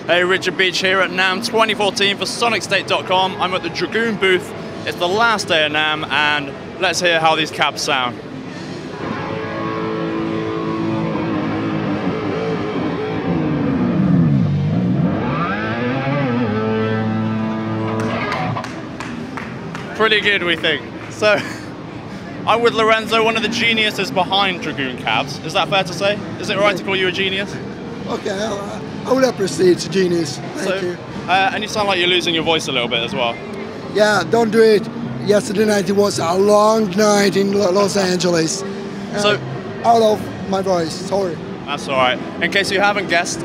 Hey, Richard Beach here at NAMM 2014 for SonicState.com. I'm at the Dragoon booth. It's the last day of NAMM, and let's hear how these cabs sound. Pretty good, we think. So, I'm with Lorenzo, one of the geniuses behind Dragoon Cabs. Is that fair to say? Is it right to call you a genius? Okay, I would appreciate it's genius. Thank you. And you sound like you're losing your voice a little bit as well. Yeah, don't do it. Yesterday night it was a long night in Los Angeles. So, out of my voice, sorry. That's all right. In case you haven't guessed,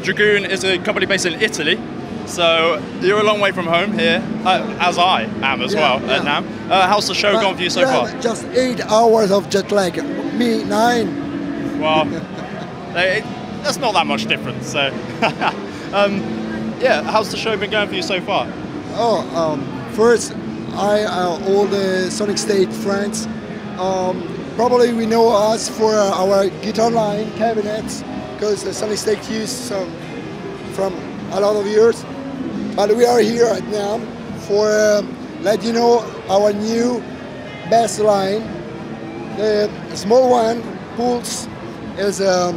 Dragoon is a company based in Italy. So you're a long way from home here, as I am as well at NAMM. How's the show gone for you so far? Just 8 hours of jet lag. Me, 9. Well, that's not that much difference. So, yeah, how's the show been going for you so far? First, all the Sonic State friends, probably we know us for our guitar line cabinets, because the Sonic State used from a lot of years. But we are here at NAMM for let you know our new bass line. The small one, Pulse, is a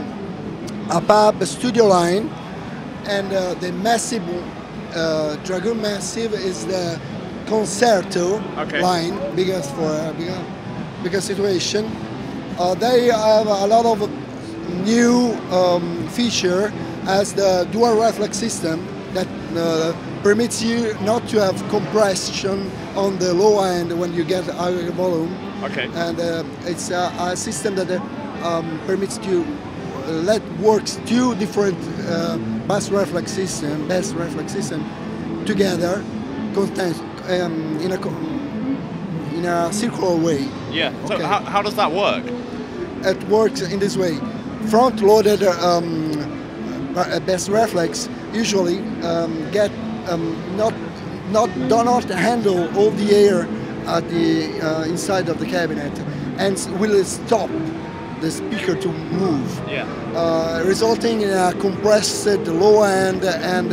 pub studio line, and the massive Dragoon Massive is the concerto line, biggest for bigger situation. They have a lot of new feature as the dual reflex system that permits you not to have compression on the low end when you get higher volume. Okay. And it's a system that permits to works two different bass reflex system together, in a circular way. Yeah. So how does that work? It works in this way: front-loaded bass reflex usually do not handle all the air at the inside of the cabinet, and will stop the speaker to move, resulting in a compressed low end and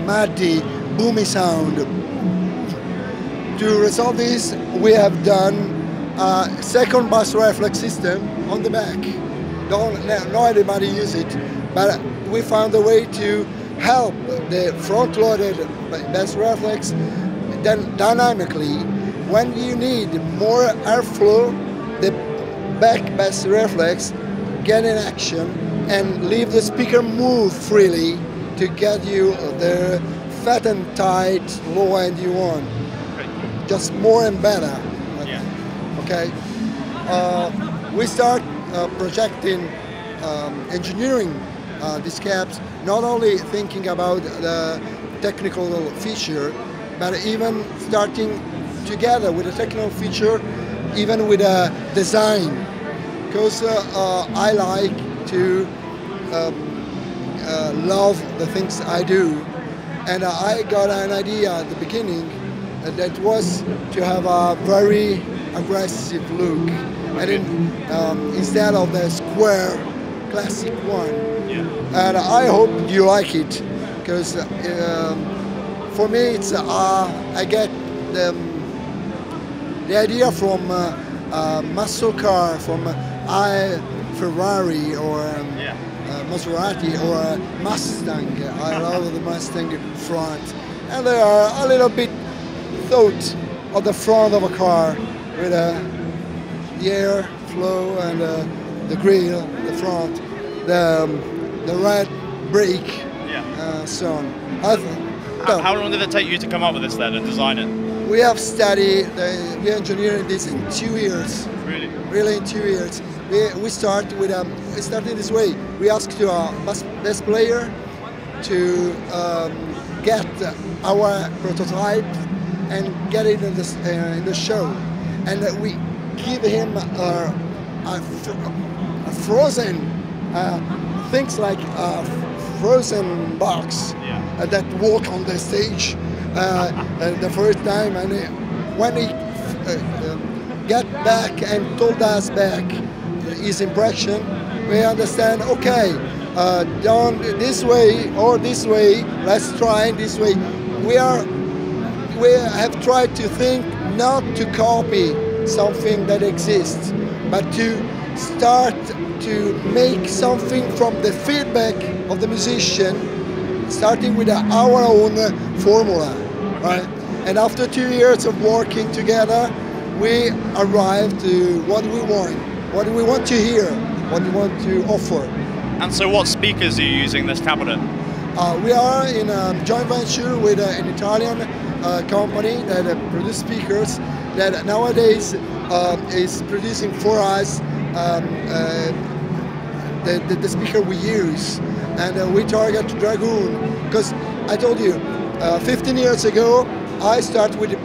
muddy, boomy sound. To resolve this, we have done a second bass reflex system on the back. Not everybody use it, but we found a way to help the front-loaded bass reflex then dynamically. When you need more airflow, the back bass reflex get in action and leave the speaker move freely to get you the fat and tight low end you want. Just more and better. Okay. We start projecting engineering these cabs, not only thinking about the technical feature, but even starting together with a technical feature, even with a design, because I like to love the things I do, and I got an idea at the beginning that was to have a very aggressive look, and instead of the square classic one. And I hope you like it, because for me it's I get the idea from muscle car, from Ferrari or Maserati or Mustang. I love the Mustang front, and they are a little bit thought of the front of a car with the air flow and the grill, the front, the red brake, so on. How long did it take you to come up with this then and design it? We have studied, we engineered this in 2 years. Really? Really in 2 years. We started this way. We asked our bass player to get our prototype and get it in the show, and we give him a frozen things like a frozen box that walk on the stage the first time, and when he get back and told us back his impression, we understand, okay, done this way or this way, let's try this way. We have tried to think not to copy something that exists, but to start to make something from the feedback of the musician, starting with our own formula, right? And after 2 years of working together, we arrived to what we want to hear, what we want to offer. And so what speakers are you using this cabinet? We are in a joint venture with an Italian company that produces speakers that nowadays is producing for us the speaker we use. And we target Dragoon, because I told you, 15 years ago, I started with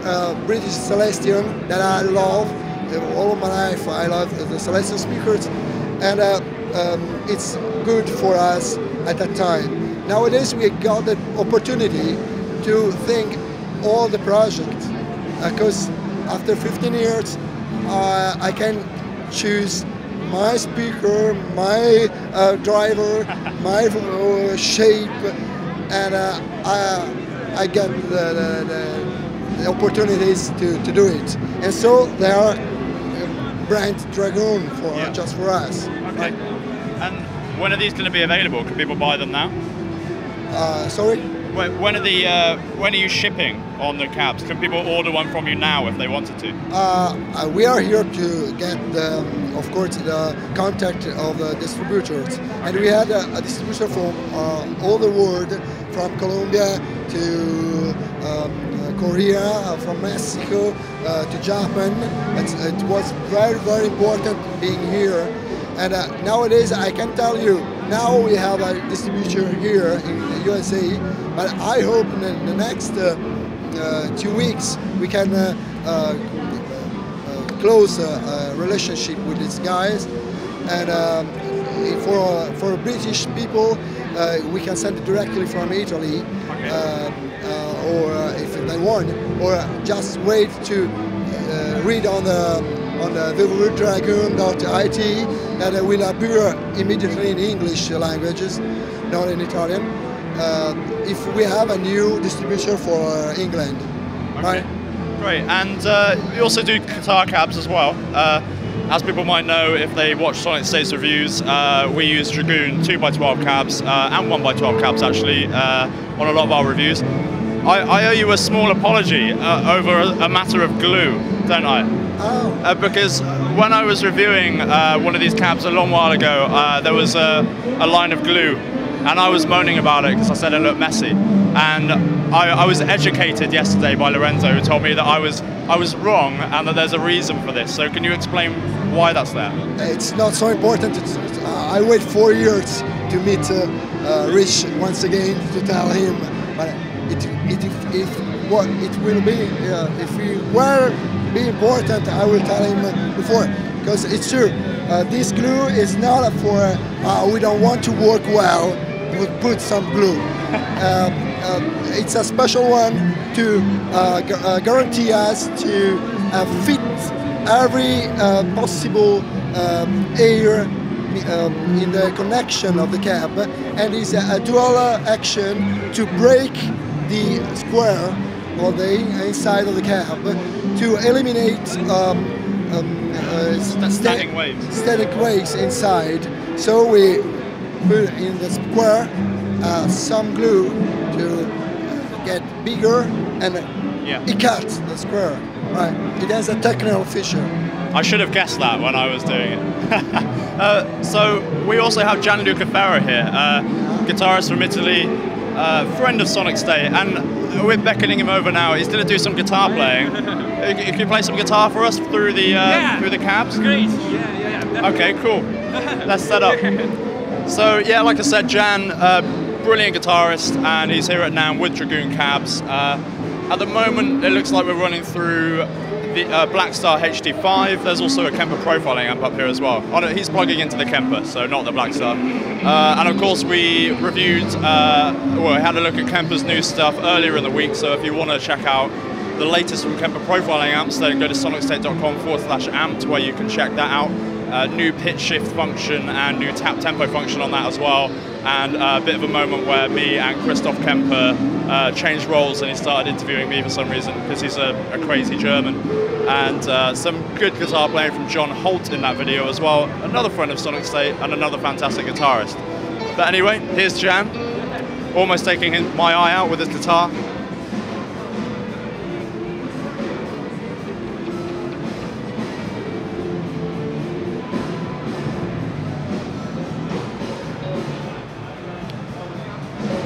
British Celestion that I love. All of my life I love the Celestion speakers, and it's good for us at that time. Nowadays we got the opportunity to think all the projects, because after 15 years I can choose my speaker, my driver, my shape, and I get the opportunities to do it. And so there are brand Dragoon just for us. Okay. And when are these going to be available? Can people buy them now? Sorry? When are you shipping on the cabs? Can people order one from you now if they wanted to? We are here to get, of course, the contact of the distributors, and we had a distributor from all the world, from Colombia to Korea, from Mexico to Japan. It was very, very important being here. And nowadays, I can tell you, now we have a distributor here in the USA, but I hope in the next 2 weeks we can close a relationship with these guys. And for British people, we can send it directly from Italy, or if they want, or just wait to read on the www.dragoon.it that will appear immediately in English languages, not in Italian, if we have a new distributor for England. Okay. Right? Great. And you also do guitar cabs as well. As people might know, if they watch Sonic States reviews, we use Dragoon 2x12 cabs and 1x12 cabs actually on a lot of our reviews. I owe you a small apology over a matter of glue, don't I? Oh. Because when I was reviewing one of these cabs a long while ago, there was a line of glue, and I was moaning about it because I said it looked messy. And I was educated yesterday by Lorenzo, who told me that I was wrong and that there's a reason for this. So can you explain why that's there? It's not so important. I wait 4 years to meet Rich once again to tell him, but it will be, if it will be important, I will tell him before, because it's true. This glue is not for we don't want to work well, we put some glue. It's a special one to guarantee us to fit every possible air in the connection of the cab, and is a dual action to break the square of the inside of the cab to eliminate static waves inside. So we put in the square some glue to get bigger, and it cuts the square. Right? It has a technical feature. I should have guessed that when I was doing it. So we also have Gianluca Ferro here, guitarist from Italy, friend of Sonic State, and we're beckoning him over now. He's going to do some guitar playing. Can you play some guitar for us through the cabs? Great. Yeah. Okay, cool. Let's set up. So yeah, like I said, Jan, brilliant guitarist, and he's here at NAMM with Dragoon cabs. At the moment, it looks like we're running through the Blackstar HD5. There's also a Kemper profiling amp up here as well. Oh, no, he's plugging into the Kemper, so not the Blackstar. And of course, we reviewed, had a look at Kemper's new stuff earlier in the week. So if you want to check out the latest from Kemper profiling amps, then go to sonicstate.com/amp where you can check that out. New pitch shift function and new tap tempo function on that as well. And a bit of a moment where me and Christoph Kemper changed roles and he started interviewing me for some reason because he's a crazy German. And some good guitar playing from John Holt in that video as well. Another friend of Sonic State and another fantastic guitarist. But anyway, here's Jan, almost taking my eye out with his guitar.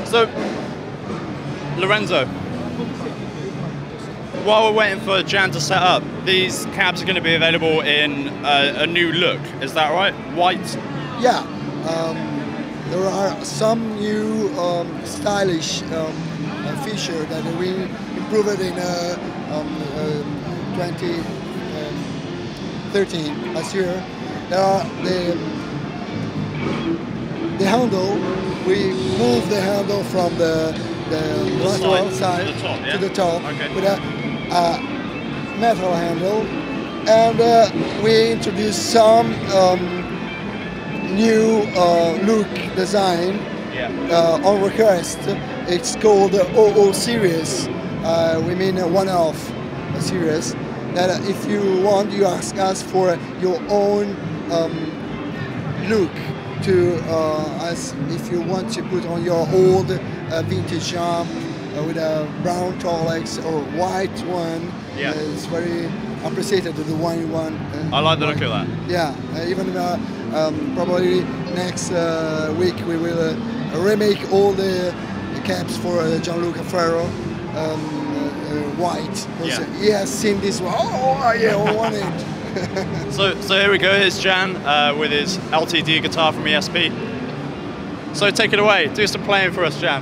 So, Lorenzo, while we're waiting for Jan to set up, these cabs are going to be available in a new look, is that right? White? Yeah, there are some new stylish feature that we improved in 2013, last year. There are the handle. We move the handle from the lateral side to the top okay. with a metal handle, and we introduce some new look design on request. It's called OO series. We mean a one-off series. That if you want, you ask us for your own look. To as if you want to put on your old vintage amp with a brown Tolex or white one, it's very appreciated, the one you want. I like the look of that. Yeah, even probably next week we will remake all the cabs for Gianluca Ferro white. He has seen this one. Oh yeah, I want it. So here we go, here's Jan with his LTD guitar from ESP. So take it away, do some playing for us, Jan.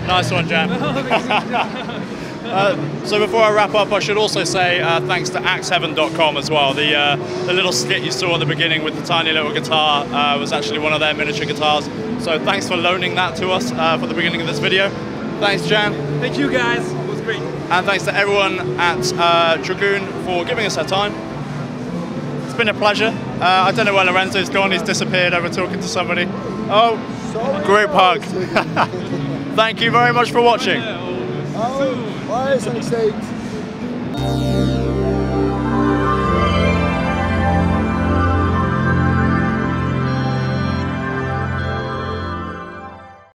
Nice one, Jan. So before I wrap up, I should also say thanks to axeheaven.com as well. The little skit you saw at the beginning with the tiny little guitar was actually one of their miniature guitars. So thanks for loaning that to us for the beginning of this video. Thanks, Jan. Thank you, guys. It was great. And thanks to everyone at Dragoon for giving us their time. It's been a pleasure. I don't know where Lorenzo's gone. He's disappeared over talking to somebody. Oh, sorry, group hug. Thank you very much for watching. Bye, Sunny State.